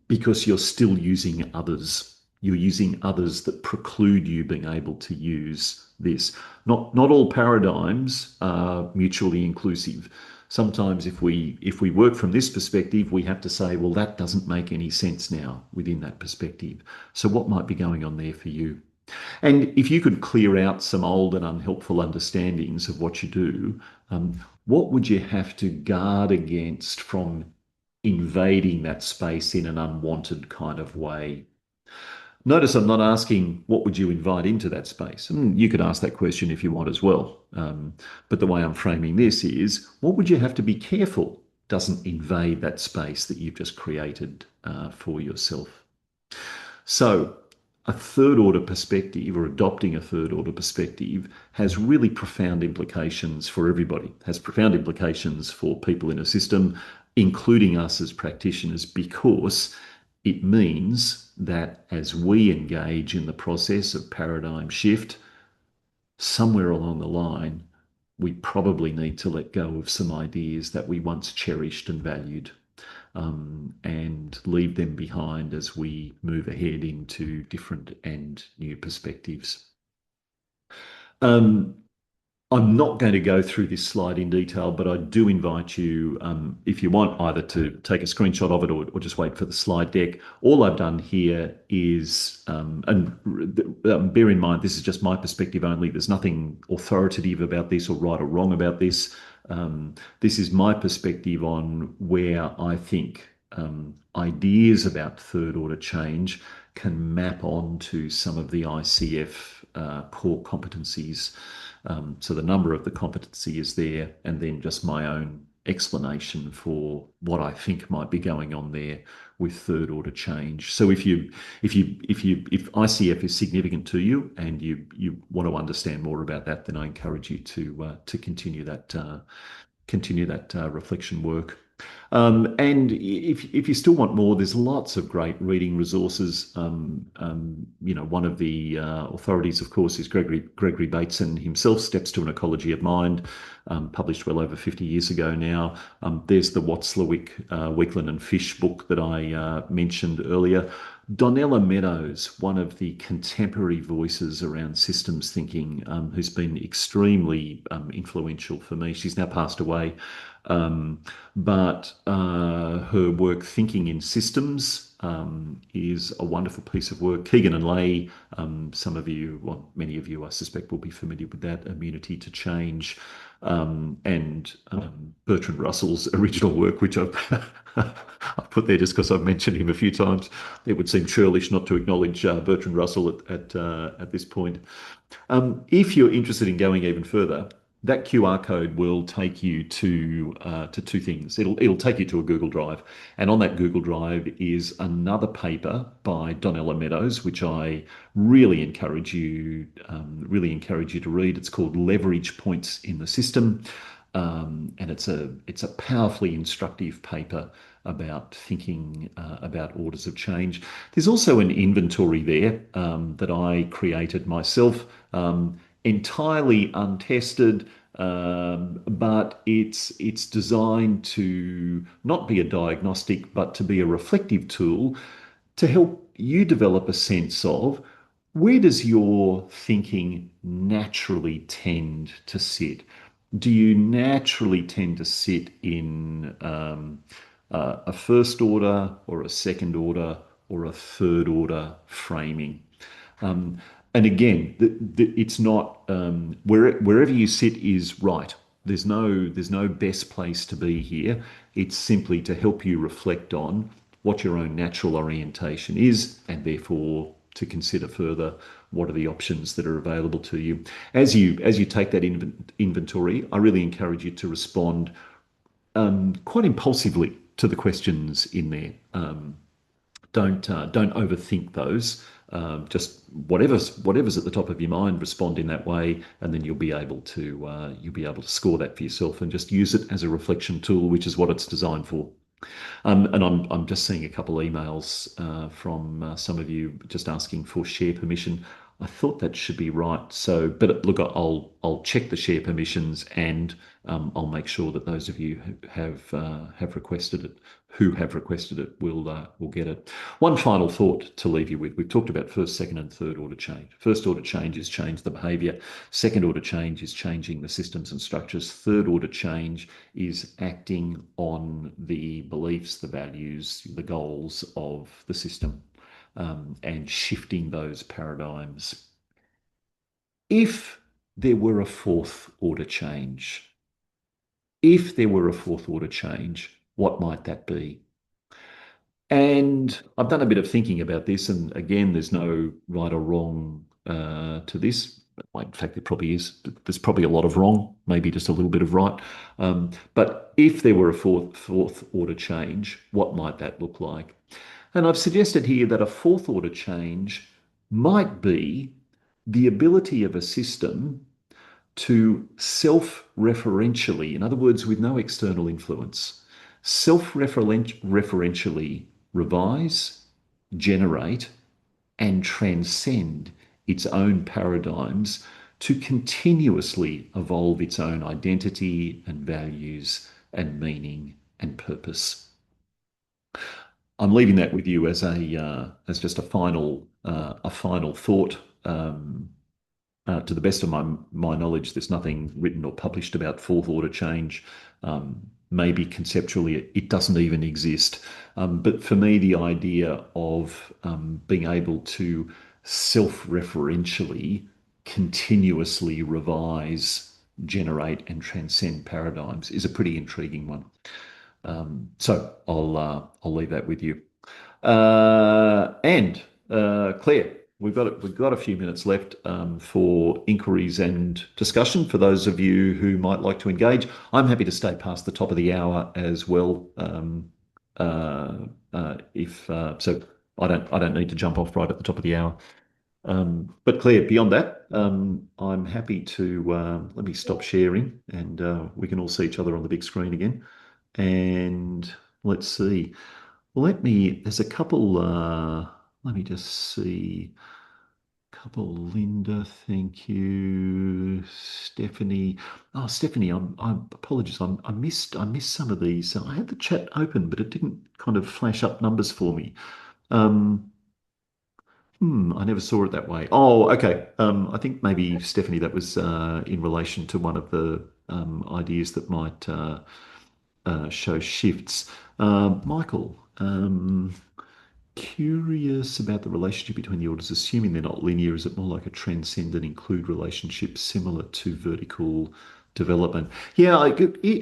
because you're still using others? You're using others that preclude you being able to use this. Not all paradigms are mutually inclusive. Sometimes if we work from this perspective, we have to say, well, that doesn't make any sense now within that perspective. So what might be going on there for you? And if you could clear out some old and unhelpful understandings of what you do, what would you have to guard against from invading that space in an unwanted kind of way? Notice I'm not asking what would you invite into that space. You could ask that question if you want as well. But the way I'm framing this is what would you have to be careful doesn't invade that space that you've just created for yourself? So, a third order perspective or adopting a third order perspective has really profound implications for everybody, has profound implications for people in a system, including us as practitioners, because it means that as we engage in the process of paradigm shift, somewhere along the line, we probably need to let go of some ideas that we once cherished and valued and leave them behind as we move ahead into different and new perspectives. Um, I'm not going to go through this slide in detail, but I do invite you, if you want, either to take a screenshot of it or just wait for the slide deck. All I've done here is, bear in mind, this is just my perspective only. There's nothing authoritative about this or right or wrong about this. This is my perspective on where I think ideas about third order change can map onto some of the ICF core competencies. So the number of the competency is there, and then just my own explanation for what I think might be going on there with third order change. So if ICF is significant to you and you want to understand more about that, then I encourage you to continue that reflection work. And if you still want more, there's lots of great reading resources. One of the authorities, of course, is Gregory Bateson himself, Steps to an Ecology of Mind, published well over 50 years ago now. There's the Watzlawick, Weakland and Fish book that I mentioned earlier. Donella Meadows, one of the contemporary voices around systems thinking, who's been extremely influential for me. She's now passed away, but her work, Thinking in Systems, is a wonderful piece of work. Keegan and Lay, some of you, well, many of you, I suspect, will be familiar with that, Immunity to Change, and Bertrand Russell's original work, which I've put there just because I've mentioned him a few times. It would seem churlish not to acknowledge Bertrand Russell at this point. If you're interested in going even further, that QR code will take you to two things. It'll take you to a Google Drive, and on that Google Drive is another paper by Donella Meadows, which I really encourage you to read. It's called Leverage Points in the System, and it's a powerfully instructive paper about thinking about orders of change. There's also an inventory there that I created myself, entirely untested, but it's designed to not be a diagnostic, but to be a reflective tool to help you develop a sense of where does your thinking naturally tend to sit? Do you naturally tend to sit in a first order or a second order or a third order framing? Um, and again, it's not wherever you sit is right. There's no best place to be here. It's simply to help you reflect on what your own natural orientation is, and therefore to consider further what are the options that are available to you. As you take that inventory, I really encourage you to respond quite impulsively to the questions in there. Don't overthink those. Just whatever's at the top of your mind, respond in that way, and then you'll be able to score that for yourself and just use it as a reflection tool, which is what it's designed for. And I'm just seeing a couple of emails from some of you just asking for share permission. I thought that should be right. So, but look, I'll check the share permissions, and I'll make sure that those of you who have requested it will get it. One final thought to leave you with. We've talked about first, second, and third order change. First order change is change the behavior. Second order change is changing the systems and structures. Third order change is acting on the beliefs, the values, the goals of the system, and shifting those paradigms. If there were a fourth order change, what might that be? And I've done a bit of thinking about this, and again, there's no right or wrong to this. Well, in fact, there probably is. There's probably a lot of wrong, maybe just a little bit of right. But if there were a fourth order change, what might that look like? And I've suggested here that a fourth order change might be the ability of a system to self-referentially, in other words, with no external influence, self-referentially revise, generate, and transcend its own paradigms to continuously evolve its own identity and values and meaning and purpose. I'm leaving that with you as just a final thought. to the best of my knowledge, there's nothing written or published about fourth order change. Maybe conceptually it doesn't even exist. But for me, the idea of being able to self-referentially continuously revise, generate, and transcend paradigms is a pretty intriguing one. So I'll leave that with you. And Claire, we've got a few minutes left for inquiries and discussion for those of you who might like to engage. I'm happy to stay past the top of the hour as well. If so, I don't need to jump off right at the top of the hour. But Claire, beyond that, I'm happy to let me stop sharing, and we can all see each other on the big screen again. And let's see. There's a couple, let me just see. Couple, Linda, thank you. Stephanie. Oh, Stephanie, I apologize. I missed some of these. I had the chat open, but it didn't kind of flash up numbers for me. Um, I never saw it that way. Oh, okay. I think maybe, Stephanie, that was in relation to one of the ideas that might show shifts. Michael, curious about the relationship between the orders, assuming they're not linear. Is it more like a transcend and include relationship similar to vertical development? Yeah,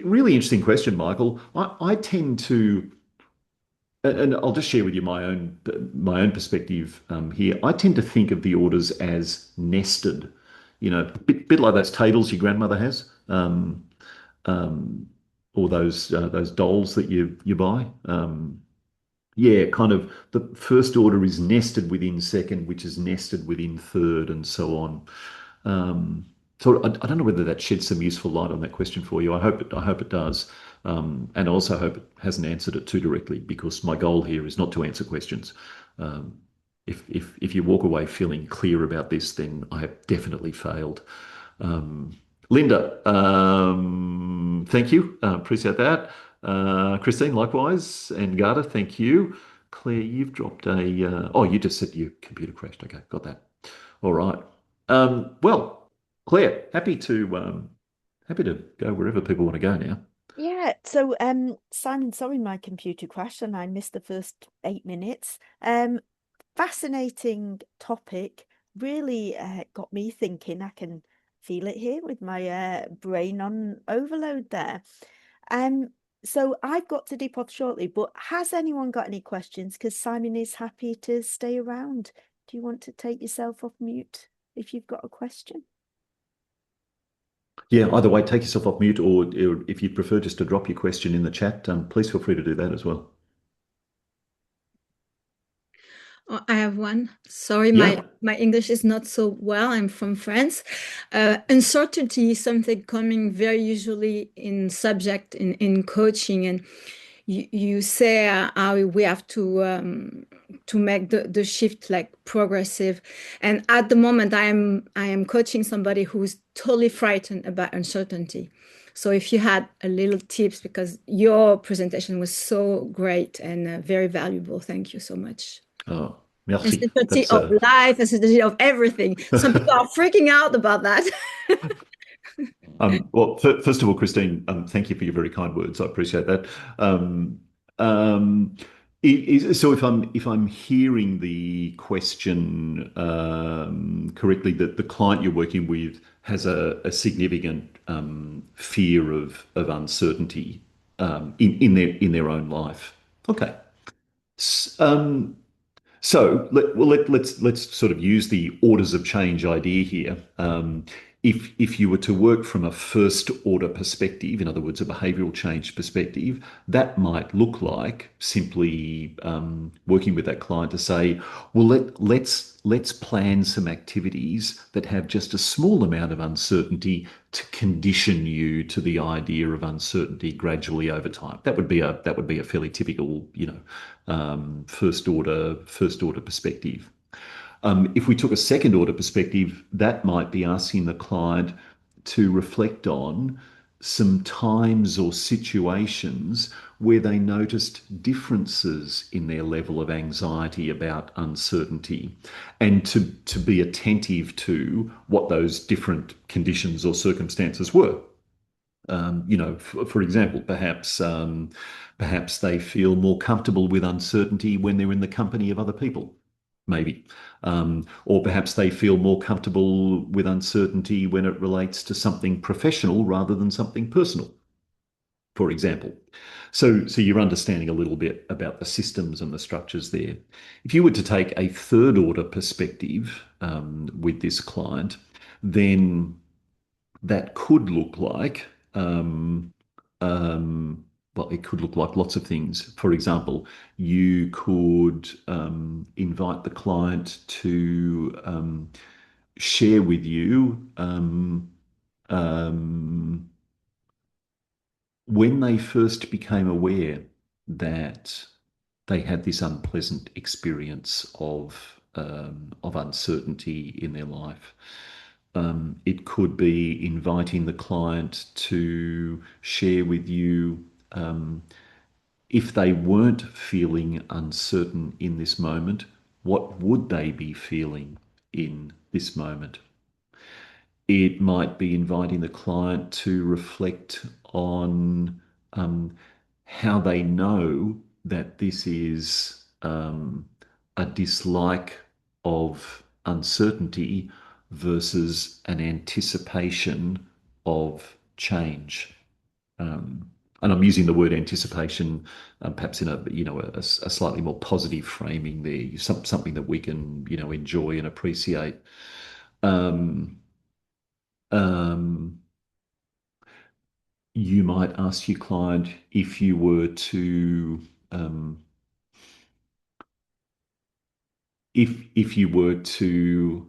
really interesting question, Michael. I tend to, and I'll just share with you my own perspective here. I tend to think of the orders as nested, bit like those tables your grandmother has. Um, or those dolls that you buy. Yeah, kind of the first order is nested within second, which is nested within third, and so on. So I don't know whether that sheds some useful light on that question for you. I hope it does, and I also hope it hasn't answered it too directly, because my goal here is not to answer questions. Um, if you walk away feeling clear about this, then I have definitely failed. Um, Linda, thank you. Appreciate that. Christine, likewise. And Garda, thank you. Claire, you've dropped oh, you just said your computer crashed. Okay, got that. All right. Well, Claire, happy to go wherever people want to go now. Yeah, so Simon, sorry my computer crashed and I missed the first 8 minutes. Fascinating topic, really got me thinking. I can feel it here with my brain on overload there. Um, so I've got to dip off shortly, but has anyone got any questions? Because Simon is happy to stay around. Do you want to take yourself off mute if you've got a question? Yeah, either way, take yourself off mute, or if you prefer just to drop your question in the chat, please feel free to do that as well. Oh, I have one. Sorry, Yeah. my English is not so well. I'm from France. Uncertainty is something coming very usually in subject in coaching, and you say how we have to make the shift like progressive. And at the moment, I am coaching somebody who's totally frightened about uncertainty. So if you had a little tips, because your presentation was so great and very valuable, thank you so much. Oh, merci. Uncertainty That's of life, uncertainty of everything. Some people are freaking out about that. Well, first of all, Christine, thank you for your very kind words. I appreciate that. Um, um, so if I'm hearing the question correctly, that the client you're working with has a significant fear of uncertainty in their own life. Okay. S- Um, so let's sort of use the orders of change idea here. If you were to work from a first order perspective, in other words, a behavioural change perspective, that might look like simply working with that client to say, well, let's plan some activities that have just a small amount of uncertainty to condition you to the idea of uncertainty gradually over time. That would be a fairly typical, first order perspective. If we took a second order perspective, that might be asking the client to reflect on some times or situations where they noticed differences in their level of anxiety about uncertainty, and to be attentive to what those different conditions or circumstances were. For example, perhaps they feel more comfortable with uncertainty when they're in the company of other people, maybe. Or perhaps they feel more comfortable with uncertainty when it relates to something professional rather than something personal, for example. So you're understanding a little bit about the systems and the structures there. If you were to take a third order perspective with this client, then that could look like, um, well, it could look like lots of things. For example, you could invite the client to share with you um, when they first became aware that they had this unpleasant experience of uncertainty in their life. It could be inviting the client to share with you if they weren't feeling uncertain in this moment, what would they be feeling in this moment? It might be inviting the client to reflect on how they know that this is a dislike of uncertainty versus an anticipation of change. And I'm using the word anticipation, perhaps in a slightly more positive framing there, something that we can enjoy and appreciate. Um, um, you might ask your client if you were to um, if you were to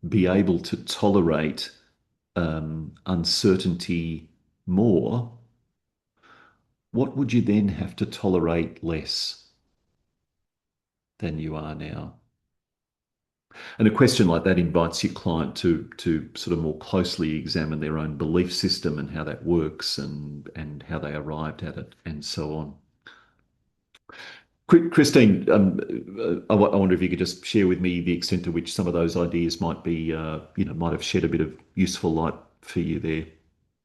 be able to tolerate uncertainty more, what would you then have to tolerate less than you are now? And a question like that invites your client to sort of more closely examine their own belief system and how that works and how they arrived at it and so on. Christine, I wonder if you could just share with me the extent to which some of those ideas might be, might have shed a bit of useful light for you there.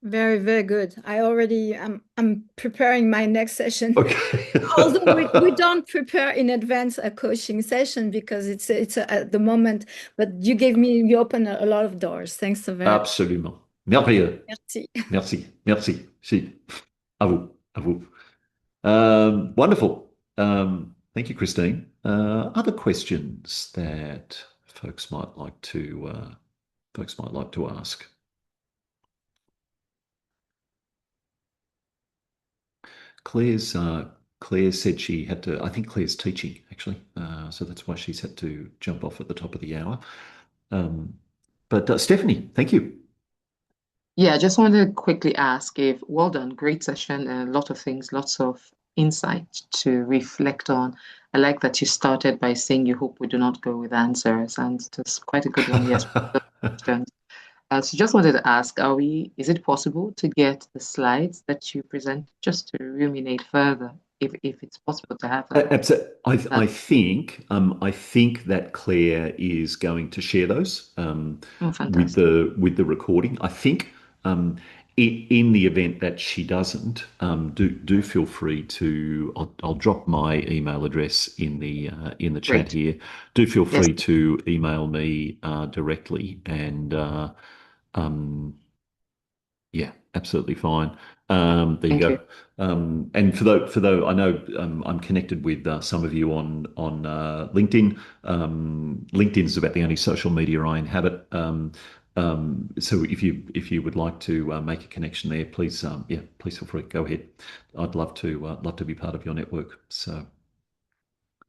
Very, very good. I'm preparing my next session. Okay. Although we don't prepare in advance a coaching session because at the moment, but you open a lot of doors. Thanks so very Absolument. Merveilleux. Merci. Merci. Merci. Si. À vous. À vous. Wonderful. Thank you, Christine. Other questions that folks might like to ask? Claire said she had to. I think Claire's teaching actually, so that's why she's had to jump off at the top of the hour. But Stephanie, thank you. Yeah, I just wanted to quickly ask if, well done, great session, and a lot of things, lots of insight to reflect on. I like that you started by saying you hope we do not go with answers, and it's quite a good one. Yes, questions. So just wanted to ask, is it possible to get the slides that you present just to ruminate further, if it's possible to have that? I think that Claire is going to share those Oh, with fantastic. the recording. I think in the event that she doesn't, do feel free to. I'll drop my email address in the chat Great. here. Do feel Yes, free to email me directly, and yeah, absolutely fine. There you thank you. go. And for though I know I'm connected with some of you on LinkedIn. LinkedIn is about the only social media I inhabit. So if you would like to make a connection there, please please feel free. Go ahead. I'd love to be part of your network. So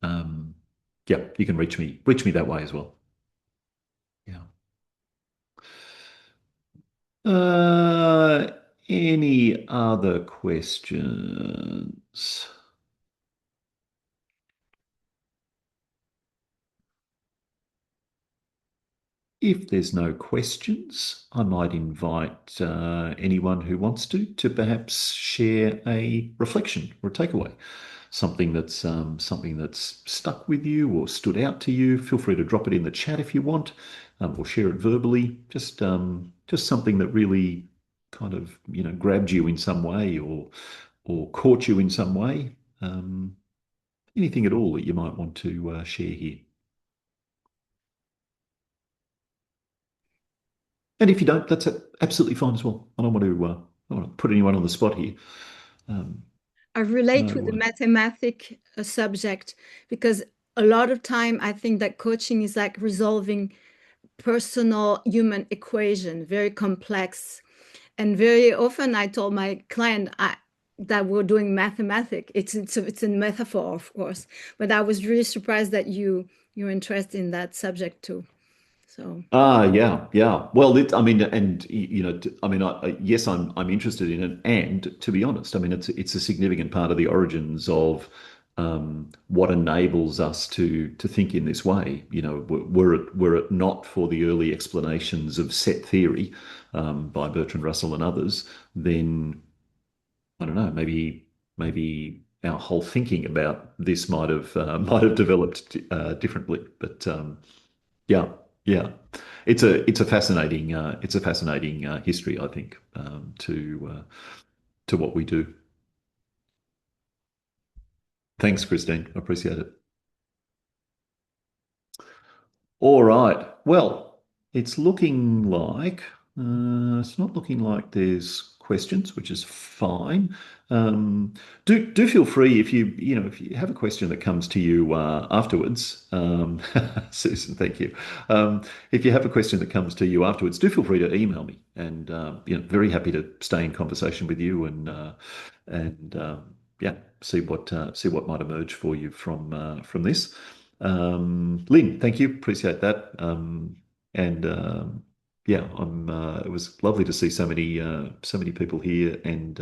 um, yeah, you can reach me that way as well. Yeah. Uh, any other questions? if there's no questions, I might invite anyone who wants to perhaps share a reflection or a takeaway, something that's stuck with you or stood out to you. Feel free to drop it in the chat if you want, or share it verbally. Just something that really kind of grabbed you in some way or caught you in some way. Anything at all that you might want to share here. And if you don't, that's absolutely fine as well. I don't want to put anyone on the spot here. I relate with the No. mathematic subject because a lot of time I think that coaching is like resolving personal human equation, very complex. And very often I told my client that we're doing mathematics. It's a metaphor, of course, but I was really surprised that you're interested in that subject too. So Yeah, yeah. Well, I mean, and I mean, yes, I'm interested in it, and to be honest, I mean, it's a significant part of the origins of what enables us to think in this way. Were it not for the early explanations of set theory by Bertrand Russell and others, then I don't know, maybe our whole thinking about this might have developed differently. But yeah, yeah, it's a fascinating history, I think, to what we do. Thanks, Christine. I appreciate it. All right. Well, it's not looking like there's questions, which is fine. Um, do feel free if you have a question that comes to you afterwards. Susan, thank you. If you have a question that comes to you afterwards, do feel free to email me, and very happy to stay in conversation with you and yeah, see what might emerge for you from this. Lynn, thank you. Appreciate that. And yeah, it was lovely to see so many people here and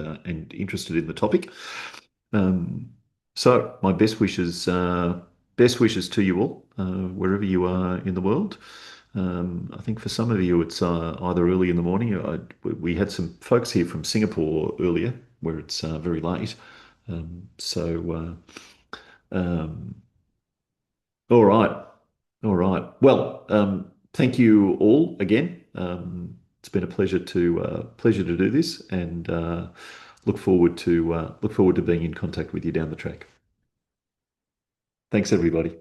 interested in the topic. Um, so my best wishes to you all, wherever you are in the world. I think for some of you it's either early in the morning. We had some folks here from Singapore earlier, where it's very late. So all right. All right. Well, thank you all again. It's been a pleasure to do this, and look forward to being in contact with you down the track. Thanks, everybody.